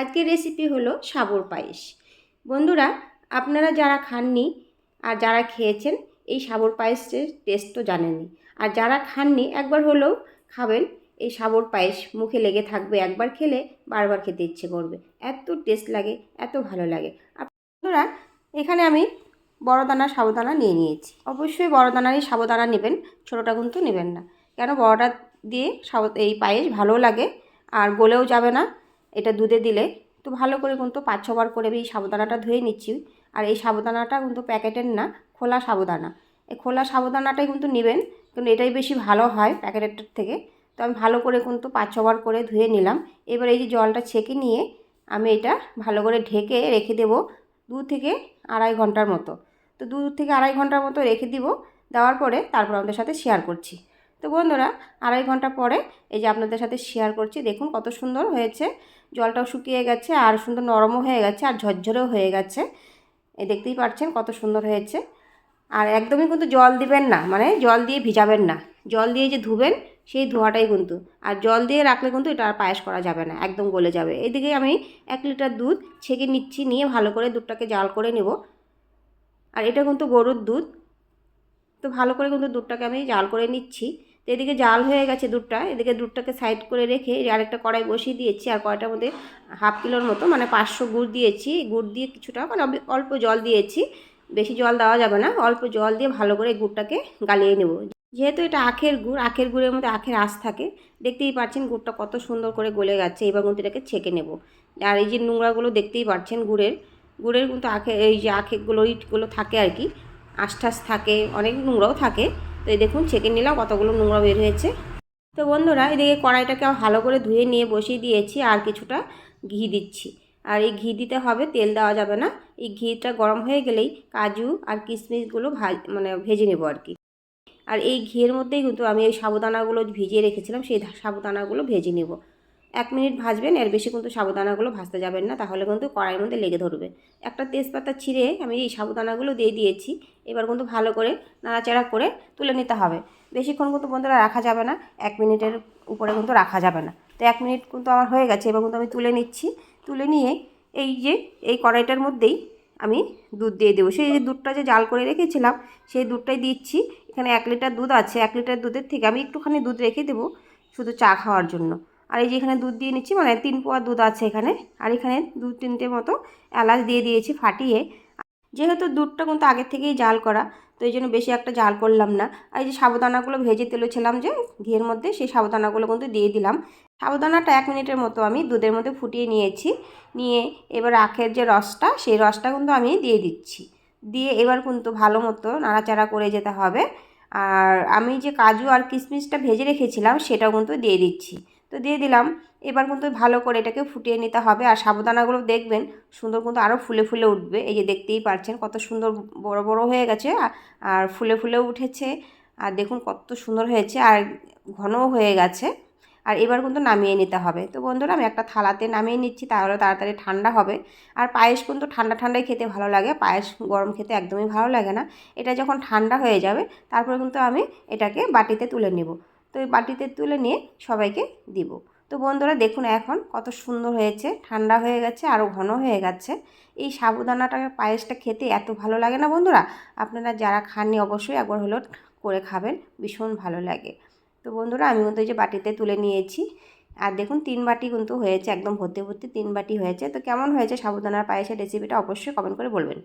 আজকের রেসিপি হলো সাবুর পায়েস। বন্ধুরা, আপনারা যারা খাননি আর যারা খেয়েছেন এই সাবুর পায়েসের টেস্ট তো জানেনই, আর যারা খাননি একবার হলেও খাবেন। এই সাবুর পায়েস মুখে লেগে থাকবে, একবার খেলে বারবার খেতে ইচ্ছে করবে, এত টেস্ট লাগে, এত ভালো লাগে। বন্ধুরা, এখানে আমি বড় দানার সাবুদানা নিয়ে নিয়েছি। অবশ্যই বড় দানারই সাবুদানা নেবেন, ছোটোটা কিন্তু নেবেন না, কেন বড়টা দিয়ে এই পায়েস ভালো লাগে আর গলেও যাবে না। এটা দুধে দিলে তো ভালো করে কিন্তু 5-6 বার করে এই সাবুদানাটা ধুয়ে নিচ্ছি। আর এই সাবুদানাটা কিন্তু প্যাকেটের না, খোলা সাবুদানা। এই খোলা সাবুদানাটাই কিন্তু নেবেন, কিন্তু এটাই বেশি ভালো হয় প্যাকেটের থেকে। তো আমি ভালো করে কিন্তু 5-6 বার করে ধুয়ে নিলাম। এবার এই যে জলটা ছেঁকে নিয়ে আমি এটা ভালো করে ঢেকে রেখে দেবো 2 থেকে আড়াই ঘন্টার মতো। তো 2 থেকে আড়াই ঘন্টার মতো রেখে দিব। দেওয়ার পরে তারপর আপনাদের সাথে শেয়ার করছি। তো বন্ধুরা, আড়াই ঘন্টা পরে এই যে আপনাদের সাথে শেয়ার করছি, দেখুন কত সুন্দর হয়েছে। জলটাও শুকিয়ে গেছে আর সুন্দর নরমও হয়ে গেছে আর ঝরঝরেও হয়ে গেছে। এই দেখতেই পাচ্ছেন কত সুন্দর হয়েছে। আর একদমই কিন্তু জল দিবেন না, মানে জল দিয়ে ভিজাবেন না। জল দিয়ে যে ধুবেন সেই ধোয়াটাই কিন্তু, আর জল দিয়ে রাখলে কিন্তু এটা আর পায়েস করা যাবে না, একদম গলে যাবে। এদিকে আমি 1 লিটার দুধ ছেঁকে নিচ্ছি, নিয়ে ভালো করে দুধটাকে জাল করে নেব। আর এটা কিন্তু গরুর দুধ, তো ভালো করে কিন্তু দুধটাকে আমি জাল করে নিচ্ছি। তো এদিকে জাল হয়ে গেছে দুধটা, এদিকে দুধটাকে সাইড করে রেখে আরেকটা কড়াই বসিয়ে দিয়েছি। আর কড়াইটার মধ্যে 1/2 কিলোর মতো মানে 500 গুড় দিয়েছি। গুড় দিয়ে কিছুটা মানে অল্প জল দিয়েছি, বেশি জল দেওয়া যাবে না, অল্প জল দিয়ে ভালো করে গুড়টাকে গালিয়ে নেব। যেহেতু এটা আখের গুড়, আখের গুড়ের মধ্যে আখের আঁশ থাকে, দেখতেই পাচ্ছেন গুড়টা কত সুন্দর করে গলে গেছে। এবার কিন্তু এটাকে ছেঁকে নেব। আর এই যে নোংরাগুলো দেখতেই পাচ্ছেন গুড়ের গুড়ের কিন্তু এই যে আখেরগুলো ইটগুলো থাকে আর কি, আষ্টাস থাকে, অনেক নোংরাও থাকে। তো এই দেখুন ছেঁকে নিলাম, কতগুলো নোংরা বের হয়েছে। তো বন্ধুরা, এদিকে কড়াইটাকে ভালো করে ধুয়ে নিয়ে বসিয়ে দিয়েছি আর কিছুটা ঘি দিচ্ছি। আর এই ঘি দিতে হবে, তেল দেওয়া যাবে না। এই ঘিটা গরম হয়ে গেলেই কাজু আর কিশমিশগুলো মানে ভেজে নেব আর কি। আর এই ঘিয়ের মধ্যেই কিন্তু আমি এই সাবুদানাগুলো ভিজিয়ে রেখেছিলাম, সেই সাবুদানাগুলো ভেজে নেব। 1 মিনিট ভাজবেন, এর বেশি কিন্তু সাবুদানাগুলো ভাজতে যাবেন না, তাহলে কিন্তু কড়াইয়ের মধ্যে লেগে ধরবে। একটা তেজপাতা ছিঁড়ে আমি এই সাবুদানাগুলো দিয়ে দিয়েছি। এবার কিন্তু ভালো করে নাড়াচাড়া করে তুলে নিতে হবে। বেশিক্ষণ কিন্তু বন্ধুরা রাখা যাবে না, 1 মিনিটের উপরে কিন্তু রাখা যাবে না। তো 1 মিনিট কিন্তু আমার হয়ে গেছে, এবার কিন্তু আমি তুলে নিচ্ছি। তুলে নিয়ে এই যে এই কড়াইটার মধ্যেই আমি দুধ দিয়ে দেবো। সেই যে দুধটা যে জাল করে রেখেছিলাম সেই দুধটাই দিচ্ছি। এখানে 1 লিটার দুধ আছে, 1 লিটার দুধের থেকে আমি একটুখানি দুধ রেখে দেবো শুধু চা খাওয়ার জন্য। আর এই যে এখানে দুধ দিয়ে নিচ্ছি, মানে 3 পোয়া দুধ আছে এখানে। আর এখানে 2-3টে মতো এলাচ দিয়ে দিয়েছি ফাটিয়ে। যেহেতু দুধটা কিন্তু আগের থেকেই জাল করা, তো এই জন্য বেশি একটা জাল করলাম না। আর এই যে সাবুদানাগুলো ভেজে তুলেছিলাম যে ঘিয়ের মধ্যে, সেই সাবুদানাগুলো কিন্তু দিয়ে দিলাম। সাবুদানাটা 1 মিনিটের মতো আমি দুধের মধ্যে ফুটিয়ে নিয়েছি। নিয়ে এবার আখের যে রসটা, সেই রসটা কিন্তু আমি দিয়ে দিচ্ছি। দিয়ে এবার কিন্তু ভালো মতো নাড়াচাড়া করে যেতে হবে। আর আমি যে কাজু আর কিশমিশটা ভেজে রেখেছিলাম সেটাও কিন্তু দিয়ে দিচ্ছি। তো দিয়ে দিলাম। এবার কিন্তু ভালো করে এটাকে ফুটিয়ে নিতে হবে। আর সাবুদানাগুলো দেখবেন সুন্দর কিন্তু আরও ফুলে ফুলে উঠবে। এই যে দেখতেই পাচ্ছেন কত সুন্দর বড় বড় হয়ে গেছে আর ফুলে ফুলেও উঠেছে। আর দেখুন কত সুন্দর হয়েছে আর ঘনও হয়ে গেছে। আর এবার কিন্তু নামিয়ে নিতে হবে। তো বন্ধুরা, আমি একটা থালাতে নামিয়ে নিচ্ছি, তাহলে তাড়াতাড়ি ঠান্ডা হবে। আর পায়েস কিন্তু ঠান্ডা ঠান্ডাই খেতে ভালো লাগে, পায়েস গরম খেতে একদমই ভালো লাগে না। এটা যখন ঠান্ডা হয়ে যাবে তারপরে কিন্তু আমি এটাকে বাটিতে তুলে নেব। তো এই বাটিতে তুলে নিয়ে সবাইকে দিব। তো বন্ধুরা দেখুন এখন কত সুন্দর হয়েছে, ঠান্ডা হয়ে গেছে, আরও ঘন হয়ে গেছে। এই সাবুদানাটা পায়েসটা খেতে এত ভালো লাগে না বন্ধুরা, আপনারা যারা খাননি অবশ্যই একবার হলেও করে খাবেন, ভীষণ ভালো লাগে। তো বন্ধুরা, আমি কিন্তু এই যে বাটিতে তুলে নিয়েছি। আর দেখুন 3 বাটি কিন্তু হয়েছে, একদম ভর্তি ভর্তি 3 বাটি হয়েছে। তো কেমন হয়েছে সাবুদানার পায়েসের রেসিপিটা অবশ্যই কমেন্ট করে বলবেন।